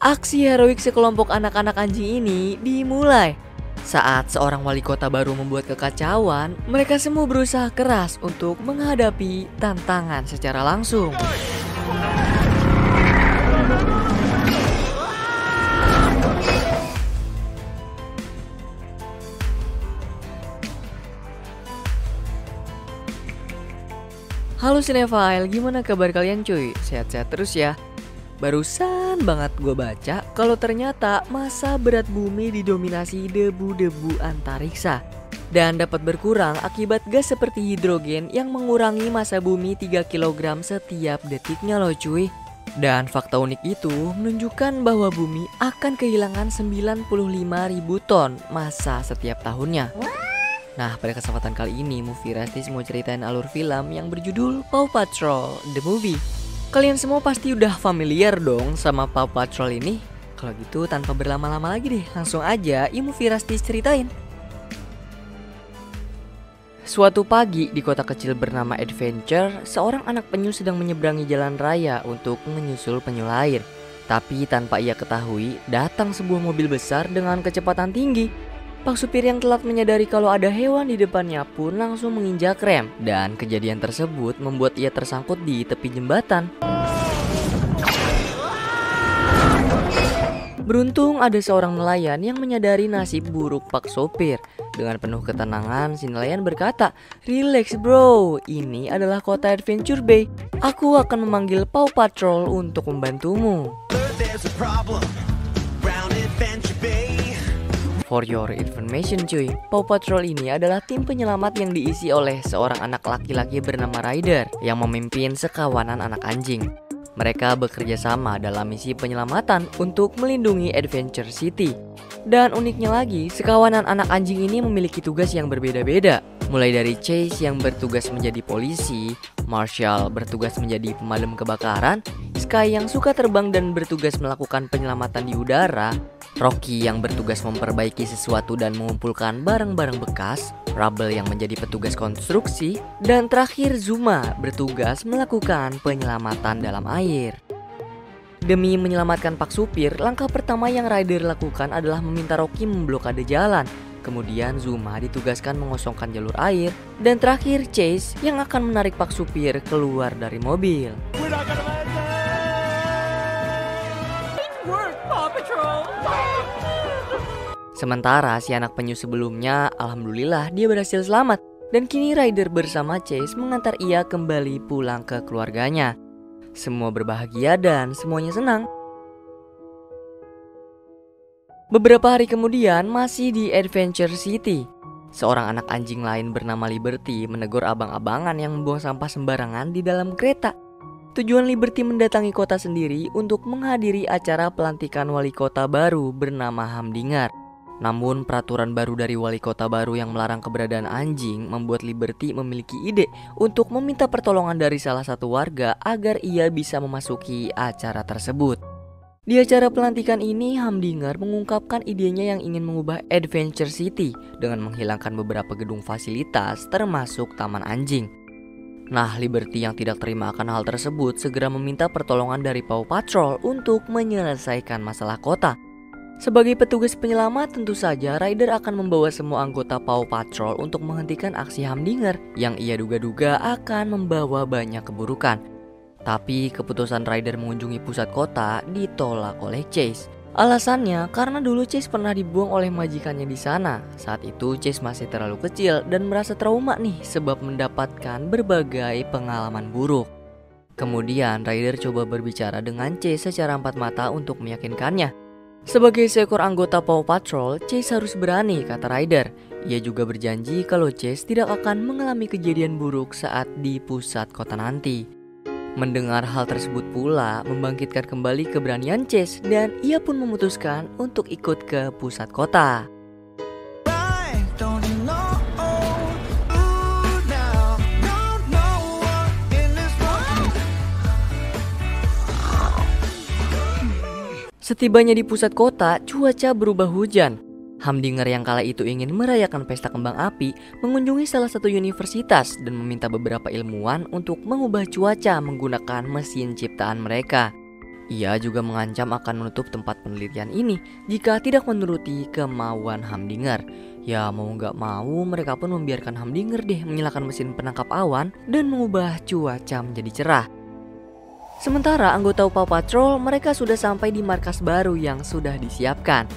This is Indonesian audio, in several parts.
Aksi heroik sekelompok anak-anak anjing ini dimulai saat seorang wali kota baru membuat kekacauan. Mereka semua berusaha keras untuk menghadapi tantangan secara langsung. Halo Cinephile, gimana kabar kalian cuy? Sehat-sehat terus ya? Barusan banget gue baca kalau ternyata massa berat bumi didominasi debu-debu antariksa dan dapat berkurang akibat gas seperti hidrogen yang mengurangi massa bumi 3 kg setiap detiknya loh cuy. Dan fakta unik itu menunjukkan bahwa bumi akan kehilangan 95.000 ton massa setiap tahunnya. Nah, pada kesempatan kali ini Movie Rastis mau ceritain alur film yang berjudul Paw Patrol The Movie. Kalian semua pasti udah familiar dong sama Paw Patrol ini. Kalau gitu tanpa berlama-lama lagi deh, langsung aja Movie Rastis ceritain. Suatu pagi di kota kecil bernama Adventure, seorang anak penyu sedang menyeberangi jalan raya untuk menyusul penyu lain. Tapi tanpa ia ketahui, datang sebuah mobil besar dengan kecepatan tinggi. Pak supir yang telat menyadari kalau ada hewan di depannya pun langsung menginjak rem. Dan kejadian tersebut membuat ia tersangkut di tepi jembatan. Beruntung ada seorang nelayan yang menyadari nasib buruk Pak sopir. Dengan penuh ketenangan, si nelayan berkata, "Relax bro, ini adalah kota Adventure Bay. Aku akan memanggil Paw Patrol untuk membantumu." For your information cuy, Paw Patrol ini adalah tim penyelamat yang diisi oleh seorang anak laki-laki bernama Ryder yang memimpin sekawanan anak anjing. Mereka bekerja sama dalam misi penyelamatan untuk melindungi Adventure City. Dan uniknya lagi, sekawanan anak anjing ini memiliki tugas yang berbeda-beda. Mulai dari Chase yang bertugas menjadi polisi, Marshall bertugas menjadi pemadam kebakaran, Sky yang suka terbang dan bertugas melakukan penyelamatan di udara, Rocky yang bertugas memperbaiki sesuatu dan mengumpulkan barang-barang bekas, Rubble yang menjadi petugas konstruksi, dan terakhir Zuma bertugas melakukan penyelamatan dalam air. Demi menyelamatkan Pak supir, langkah pertama yang Ryder lakukan adalah meminta Rocky memblokade jalan. Kemudian Zuma ditugaskan mengosongkan jalur air, dan terakhir Chase yang akan menarik Pak supir keluar dari mobil. Sementara si anak penyu sebelumnya, alhamdulillah dia berhasil selamat. Dan kini Ryder bersama Chase mengantar ia kembali pulang ke keluarganya. Semua berbahagia dan semuanya senang. Beberapa hari kemudian, masih di Adventure City, seorang anak anjing lain bernama Liberty menegur abang-abangan yang membuang sampah sembarangan di dalam kereta. Tujuan Liberty mendatangi kota sendiri untuk menghadiri acara pelantikan wali kota baru bernama Humdinger. Namun peraturan baru dari wali kota baru yang melarang keberadaan anjing membuat Liberty memiliki ide untuk meminta pertolongan dari salah satu warga agar ia bisa memasuki acara tersebut. Di acara pelantikan ini, Humdinger mengungkapkan idenya yang ingin mengubah Adventure City dengan menghilangkan beberapa gedung fasilitas termasuk taman anjing. Nah, Liberty yang tidak terima akan hal tersebut segera meminta pertolongan dari Paw Patrol untuk menyelesaikan masalah kota. Sebagai petugas penyelamat, tentu saja Ryder akan membawa semua anggota Paw Patrol untuk menghentikan aksi Humdinger yang ia duga-duga akan membawa banyak keburukan. Tapi keputusan Ryder mengunjungi pusat kota ditolak oleh Chase. Alasannya karena dulu Chase pernah dibuang oleh majikannya di sana. Saat itu Chase masih terlalu kecil dan merasa trauma nih sebab mendapatkan berbagai pengalaman buruk. Kemudian Ryder coba berbicara dengan Chase secara empat mata untuk meyakinkannya. Sebagai seekor anggota Paw Patrol, Chase harus berani, kata Ryder. Ia juga berjanji kalau Chase tidak akan mengalami kejadian buruk saat di pusat kota nanti. Mendengar hal tersebut pula membangkitkan kembali keberanian Chase dan ia pun memutuskan untuk ikut ke pusat kota. Setibanya di pusat kota, cuaca berubah hujan. Humdinger yang kala itu ingin merayakan pesta kembang api mengunjungi salah satu universitas dan meminta beberapa ilmuwan untuk mengubah cuaca menggunakan mesin ciptaan mereka. Ia juga mengancam akan menutup tempat penelitian ini jika tidak menuruti kemauan Hamdinger. Ya mau nggak mau mereka pun membiarkan Hamdinger deh menyalakan mesin penangkap awan dan mengubah cuaca menjadi cerah. Sementara anggota Paw Patrol mereka sudah sampai di markas baru yang sudah disiapkan.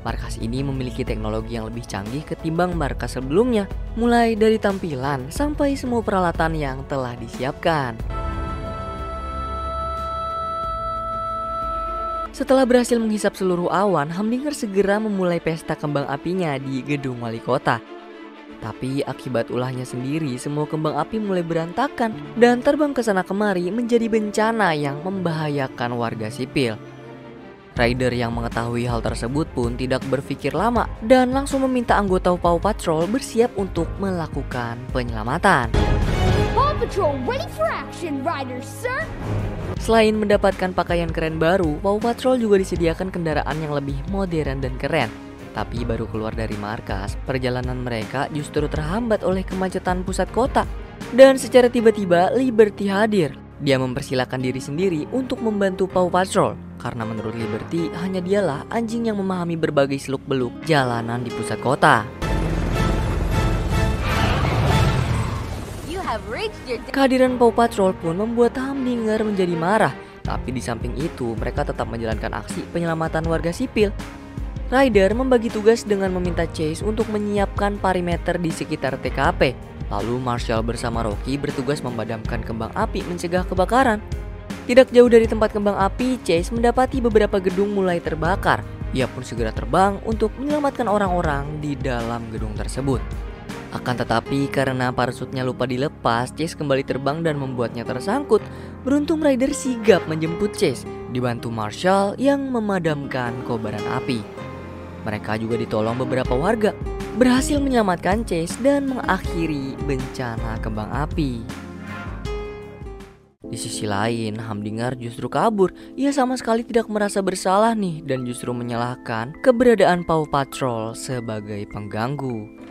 Markas ini memiliki teknologi yang lebih canggih ketimbang markas sebelumnya, mulai dari tampilan sampai semua peralatan yang telah disiapkan. Setelah berhasil menghisap seluruh awan, Hamdinger segera memulai pesta kembang apinya di gedung wali kota. Tapi akibat ulahnya sendiri, semua kembang api mulai berantakan dan terbang ke sana kemari menjadi bencana yang membahayakan warga sipil. Ryder yang mengetahui hal tersebut pun tidak berpikir lama dan langsung meminta anggota Paw Patrol bersiap untuk melakukan penyelamatan. Paw Patrol ready for action, Ryder, sir. Selain mendapatkan pakaian keren baru, Paw Patrol juga disediakan kendaraan yang lebih modern dan keren. Tapi baru keluar dari markas, perjalanan mereka justru terhambat oleh kemacetan pusat kota. Dan secara tiba-tiba Liberty hadir. Dia mempersilahkan diri sendiri untuk membantu Paw Patrol. Karena menurut Liberty, hanya dialah anjing yang memahami berbagai seluk-beluk jalanan di pusat kota. Kehadiran Paw Patrol pun membuat Hamdinger menjadi marah. Tapi di samping itu, mereka tetap menjalankan aksi penyelamatan warga sipil. Ryder membagi tugas dengan meminta Chase untuk menyiapkan perimeter di sekitar TKP. Lalu Marshall bersama Rocky bertugas memadamkan kembang api mencegah kebakaran. Tidak jauh dari tempat kembang api, Chase mendapati beberapa gedung mulai terbakar. Ia pun segera terbang untuk menyelamatkan orang-orang di dalam gedung tersebut. Akan tetapi karena parasutnya lupa dilepas, Chase kembali terbang dan membuatnya tersangkut. Beruntung Ryder sigap menjemput Chase, dibantu Marshall yang memadamkan kobaran api. Mereka juga ditolong beberapa warga, berhasil menyelamatkan Chase dan mengakhiri bencana kembang api. Di sisi lain, Hamdinger justru kabur. Ia sama sekali tidak merasa bersalah nih dan justru menyalahkan keberadaan Paw Patrol sebagai pengganggu.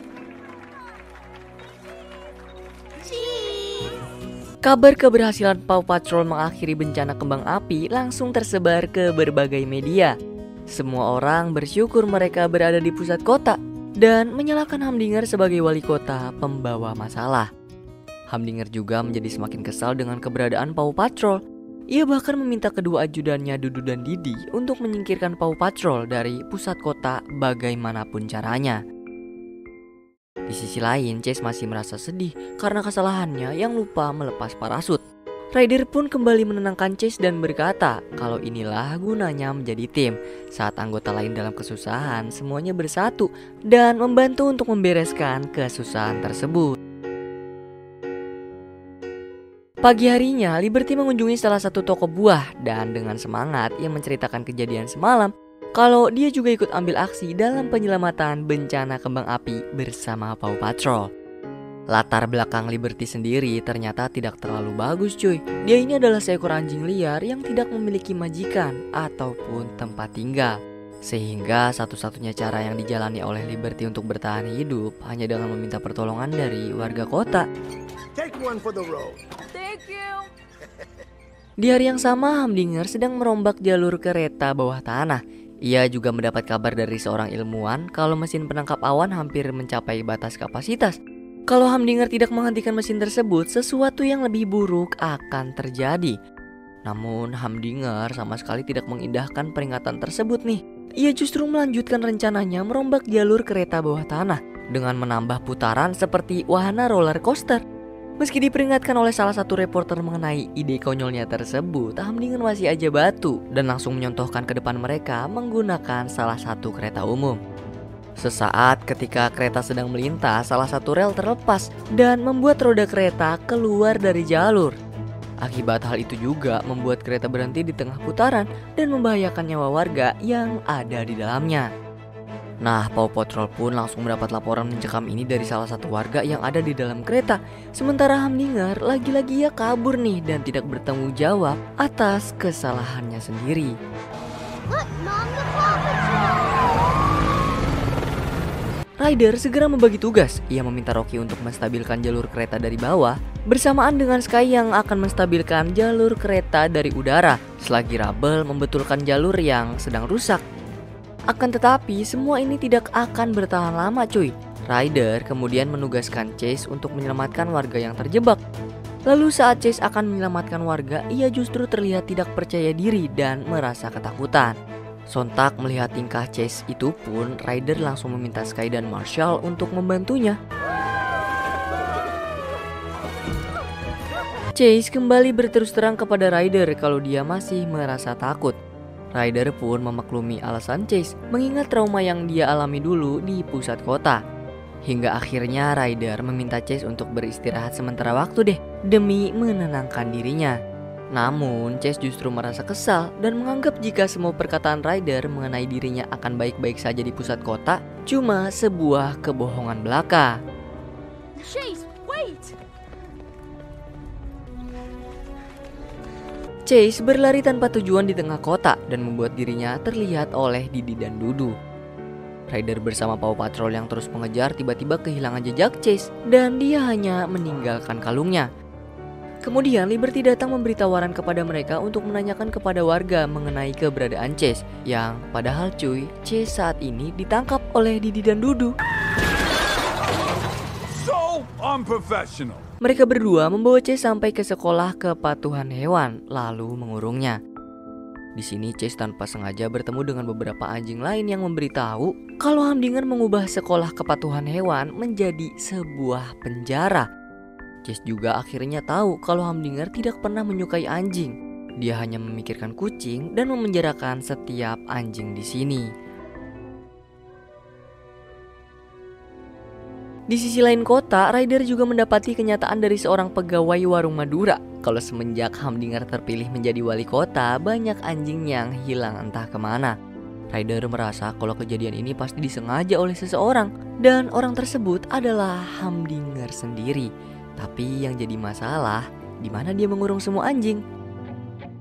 Kabar keberhasilan Paw Patrol mengakhiri bencana kembang api langsung tersebar ke berbagai media. Semua orang bersyukur mereka berada di pusat kota dan menyalahkan Hamdinger sebagai wali kota pembawa masalah. Hamdinger juga menjadi semakin kesal dengan keberadaan Paw Patrol. Ia bahkan meminta kedua ajudannya Dudu dan Didi untuk menyingkirkan Paw Patrol dari pusat kota bagaimanapun caranya. Di sisi lain, Chase masih merasa sedih karena kesalahannya yang lupa melepas parasut. Ryder pun kembali menenangkan Chase dan berkata kalau inilah gunanya menjadi tim. Saat anggota lain dalam kesusahan, semuanya bersatu dan membantu untuk membereskan kesusahan tersebut. Pagi harinya, Liberty mengunjungi salah satu toko buah dan dengan semangat ia menceritakan kejadian semalam kalau dia juga ikut ambil aksi dalam penyelamatan bencana kembang api bersama Paw Patrol. Latar belakang Liberty sendiri ternyata tidak terlalu bagus cuy. Dia ini adalah seekor anjing liar yang tidak memiliki majikan ataupun tempat tinggal. Sehingga satu-satunya cara yang dijalani oleh Liberty untuk bertahan hidup hanya dengan meminta pertolongan dari warga kota. Take one for the road. Thank you. Di hari yang sama, Hamdinger sedang merombak jalur kereta bawah tanah. Ia juga mendapat kabar dari seorang ilmuwan kalau mesin penangkap awan hampir mencapai batas kapasitas. Kalau Hamdinger tidak menghentikan mesin tersebut, sesuatu yang lebih buruk akan terjadi. Namun Hamdinger sama sekali tidak mengindahkan peringatan tersebut nih. Ia justru melanjutkan rencananya merombak jalur kereta bawah tanah dengan menambah putaran seperti wahana roller coaster. Meski diperingatkan oleh salah satu reporter mengenai ide konyolnya tersebut, Hamdinger masih aja batu dan langsung menyontohkan ke depan mereka menggunakan salah satu kereta umum. Sesaat ketika kereta sedang melintas, salah satu rel terlepas dan membuat roda kereta keluar dari jalur. Akibat hal itu juga membuat kereta berhenti di tengah putaran dan membahayakan nyawa warga yang ada di dalamnya. Nah, Paw Patrol pun langsung mendapat laporan mencekam ini dari salah satu warga yang ada di dalam kereta. Sementara Hamdinger lagi-lagi ia kabur nih dan tidak bertanggung jawab atas kesalahannya sendiri. Look, Mom, the Paw Patrol! Ryder segera membagi tugas. Ia meminta Rocky untuk menstabilkan jalur kereta dari bawah, bersamaan dengan Sky yang akan menstabilkan jalur kereta dari udara, selagi Rubble membetulkan jalur yang sedang rusak. Akan tetapi, semua ini tidak akan bertahan lama cuy. Ryder kemudian menugaskan Chase untuk menyelamatkan warga yang terjebak. Lalu saat Chase akan menyelamatkan warga, ia justru terlihat tidak percaya diri dan merasa ketakutan. Sontak melihat tingkah Chase itu pun, Ryder langsung meminta Sky dan Marshall untuk membantunya. Chase kembali berterus terang kepada Ryder kalau dia masih merasa takut. Ryder pun memaklumi alasan Chase, mengingat trauma yang dia alami dulu di pusat kota. Hingga akhirnya Ryder meminta Chase untuk beristirahat sementara waktu deh, demi menenangkan dirinya. Namun Chase justru merasa kesal dan menganggap jika semua perkataan Ryder mengenai dirinya akan baik-baik saja di pusat kota cuma sebuah kebohongan belaka. Chase, wait! Chase berlari tanpa tujuan di tengah kota dan membuat dirinya terlihat oleh Didi dan Dudu. Ryder bersama Paw Patrol yang terus mengejar tiba-tiba kehilangan jejak Chase dan dia hanya meninggalkan kalungnya. Kemudian Liberty datang memberi tawaran kepada mereka untuk menanyakan kepada warga mengenai keberadaan Chase, yang padahal cuy, Chase saat ini ditangkap oleh Didi dan Dudu. So unprofessional. Mereka berdua membawa Chase sampai ke sekolah kepatuhan hewan, lalu mengurungnya. Di sini Chase tanpa sengaja bertemu dengan beberapa anjing lain yang memberitahu kalau Humdinger mengubah sekolah kepatuhan hewan menjadi sebuah penjara. Chase juga akhirnya tahu kalau Humdinger tidak pernah menyukai anjing. Dia hanya memikirkan kucing dan memenjarakan setiap anjing di sini. Di sisi lain kota, Ryder juga mendapati kenyataan dari seorang pegawai warung Madura. Kalau semenjak Humdinger terpilih menjadi wali kota, banyak anjing yang hilang entah kemana. Ryder merasa kalau kejadian ini pasti disengaja oleh seseorang, dan orang tersebut adalah Humdinger sendiri. Tapi yang jadi masalah, di mana dia mengurung semua anjing?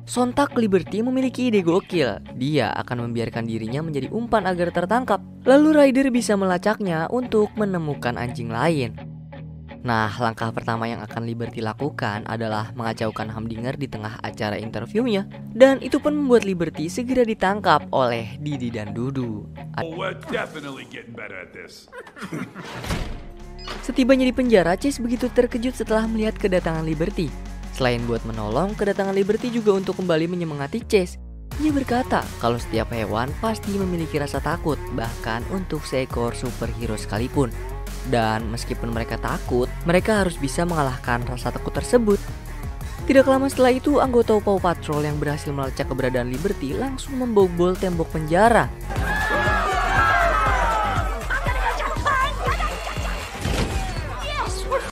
Sontak Liberty memiliki ide gokil. Dia akan membiarkan dirinya menjadi umpan agar tertangkap. Lalu Ryder bisa melacaknya untuk menemukan anjing lain. Nah, langkah pertama yang akan Liberty lakukan adalah mengacaukan Humdinger di tengah acara interviewnya. Dan itu pun membuat Liberty segera ditangkap oleh Didi dan Dudu. We're definitely getting better at this. Setibanya di penjara, Chase begitu terkejut setelah melihat kedatangan Liberty. Selain buat menolong, kedatangan Liberty juga untuk kembali menyemangati Chase. Ia berkata kalau setiap hewan pasti memiliki rasa takut, bahkan untuk seekor superhero sekalipun. Dan meskipun mereka takut, mereka harus bisa mengalahkan rasa takut tersebut. Tidak lama setelah itu, anggota Paw Patrol yang berhasil melacak keberadaan Liberty langsung membobol tembok penjara.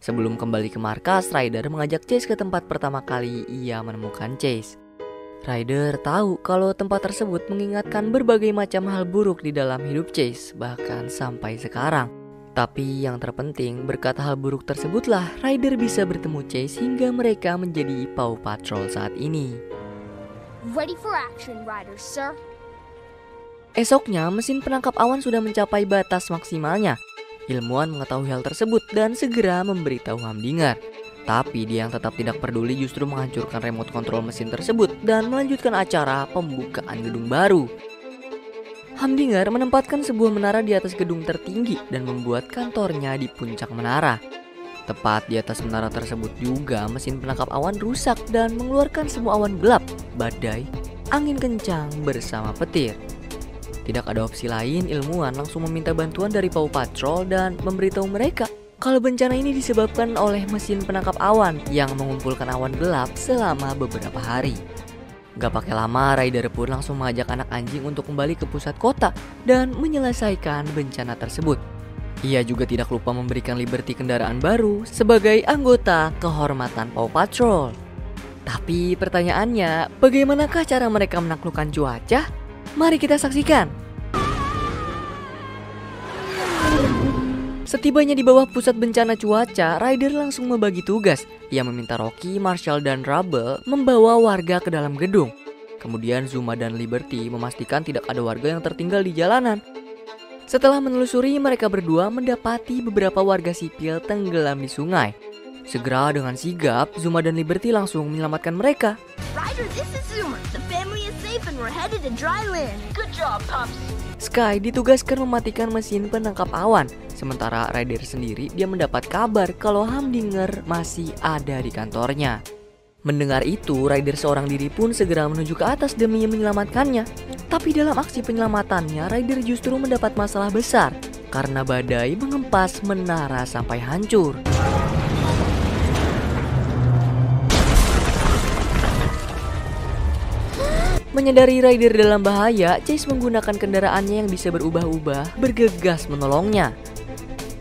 Sebelum kembali ke markas, Ryder mengajak Chase ke tempat pertama kali ia menemukan Chase. Ryder tahu kalau tempat tersebut mengingatkan berbagai macam hal buruk di dalam hidup Chase, bahkan sampai sekarang. Tapi yang terpenting, berkat hal buruk tersebutlah Ryder bisa bertemu Chase hingga mereka menjadi Paw Patrol saat ini. Ready for action, Riders, sir. Esoknya, mesin penangkap awan sudah mencapai batas maksimalnya. Ilmuwan mengetahui hal tersebut dan segera memberitahu Humdinger. Tapi dia yang tetap tidak peduli justru menghancurkan remote control mesin tersebut dan melanjutkan acara pembukaan gedung baru. Humdinger menempatkan sebuah menara di atas gedung tertinggi dan membuat kantornya di puncak menara. Tepat di atas menara tersebut juga mesin penangkap awan rusak dan mengeluarkan semua awan gelap, badai, angin kencang bersama petir. Tidak ada opsi lain, ilmuwan langsung meminta bantuan dari Paw Patrol dan memberitahu mereka kalau bencana ini disebabkan oleh mesin penangkap awan yang mengumpulkan awan gelap selama beberapa hari. Gak pakai lama, Ryder pun langsung mengajak anak anjing untuk kembali ke pusat kota dan menyelesaikan bencana tersebut. Ia juga tidak lupa memberikan Liberty kendaraan baru sebagai anggota kehormatan Paw Patrol. Tapi pertanyaannya, bagaimanakah cara mereka menaklukkan cuaca? Mari kita saksikan. Setibanya di bawah pusat bencana cuaca, Ryder langsung membagi tugas. Ia meminta Rocky, Marshall, dan Rubble membawa warga ke dalam gedung. Kemudian Zuma dan Liberty memastikan tidak ada warga yang tertinggal di jalanan. Setelah menelusuri, mereka berdua mendapati beberapa warga sipil tenggelam di sungai. Segera dengan sigap, Zuma dan Liberty langsung menyelamatkan mereka. Ryder, this is Zuma. The family is safe and we're headed to dry land. Good job, Pops. Sky ditugaskan mematikan mesin penangkap awan. Sementara Ryder sendiri dia mendapat kabar kalau Humdinger masih ada di kantornya. Mendengar itu, Ryder seorang diri pun segera menuju ke atas demi menyelamatkannya. Tapi dalam aksi penyelamatannya, Ryder justru mendapat masalah besar karena badai mengempas menara sampai hancur. Menyadari Ryder dalam bahaya, Chase menggunakan kendaraannya yang bisa berubah-ubah bergegas menolongnya.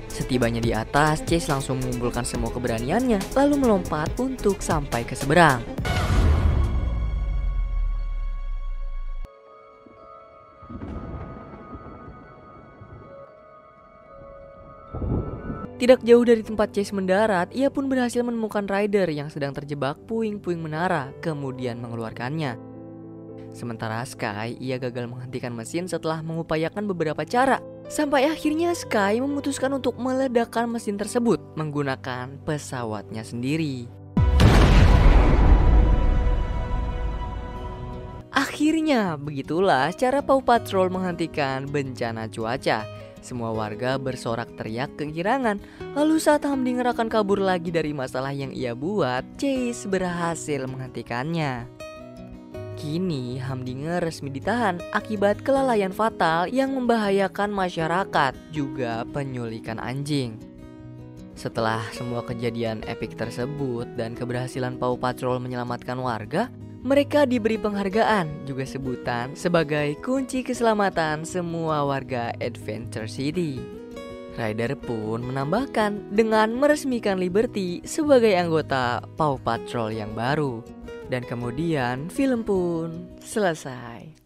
Setibanya di atas, Chase langsung mengumpulkan semua keberaniannya lalu melompat untuk sampai ke seberang. Tidak jauh dari tempat Chase mendarat, ia pun berhasil menemukan Ryder yang sedang terjebak puing-puing menara, kemudian mengeluarkannya. Sementara Sky, ia gagal menghentikan mesin setelah mengupayakan beberapa cara. Sampai akhirnya Sky memutuskan untuk meledakkan mesin tersebut menggunakan pesawatnya sendiri. Akhirnya, begitulah cara Paw Patrol menghentikan bencana cuaca. Semua warga bersorak teriak kegirangan. Lalu saat Humdinger akan kabur lagi dari masalah yang ia buat, Chase berhasil menghentikannya. Kini Humdinger resmi ditahan akibat kelalaian fatal yang membahayakan masyarakat, juga penyulikan anjing. Setelah semua kejadian epik tersebut dan keberhasilan Paw Patrol menyelamatkan warga, mereka diberi penghargaan, juga sebutan sebagai kunci keselamatan semua warga Adventure City. Ryder pun menambahkan dengan meresmikan Liberty sebagai anggota Paw Patrol yang baru. Dan kemudian film pun selesai.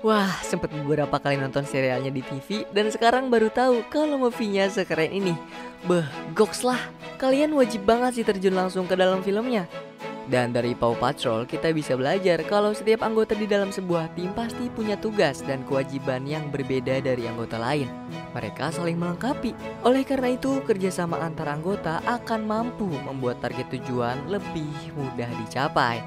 Wah, sempet beberapa kali nonton serialnya di TV dan sekarang baru tahu kalau movie-nya sekeren ini. Beh, goks lah. Kalian wajib banget sih terjun langsung ke dalam filmnya. Dan dari Paw Patrol kita bisa belajar kalau setiap anggota di dalam sebuah tim pasti punya tugas dan kewajiban yang berbeda dari anggota lain. Mereka saling melengkapi. Oleh karena itu, kerjasama antar anggota akan mampu membuat target tujuan lebih mudah dicapai.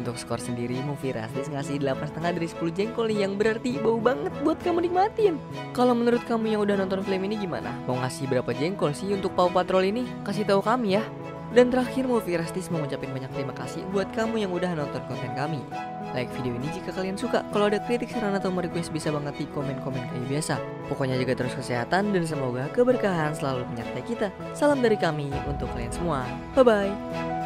Untuk skor sendiri, Movie Rastis ngasih 8,5 dari 10 jengkol nih, yang berarti bau banget buat kamu nikmatin. Kalau menurut kamu yang udah nonton film ini gimana? Mau ngasih berapa jengkol sih untuk Paw Patrol ini? Kasih tahu kami ya. Dan terakhir, Movie Rastis mau ngucapin banyak terima kasih buat kamu yang udah nonton konten kami. Like video ini jika kalian suka. Kalau ada kritik, saran atau request bisa banget di komen-komen kayak biasa. Pokoknya jaga terus kesehatan dan semoga keberkahan selalu menyertai kita. Salam dari kami untuk kalian semua. Bye-bye.